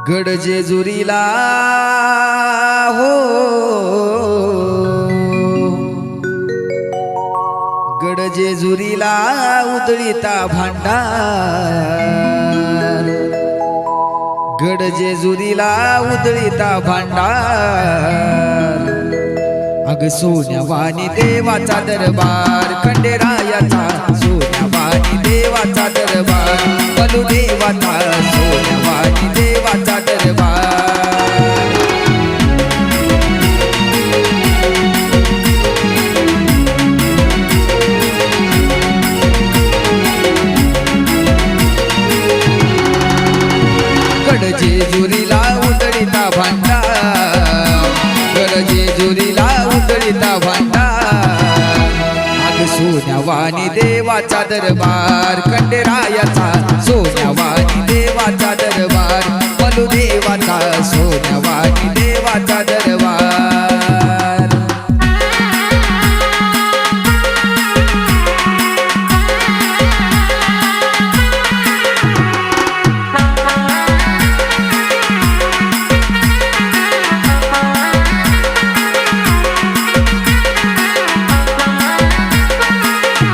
गड जेजुरीला हो, गड जेजुरीला उधळीता भांडार, गड जेजुरीला उधळीता भांडार। अग सोन्यावानी देवाचा दरबार, खंडेरायाचा सोन्यावानी देवाचा दरबार, बलुदेवाचा सोन्यावानी देवाचा दरबार। गड जेजुरीला उधळीता भांडार, गड जेजुरीला उधळीता भांडार। अग सोन्यावानी देवाचा दरबार, खंडेरायाचा सोन्यावानी देवाचा दरबार, बलुदेवाचा सोन्यावानी देवाचा दरबार।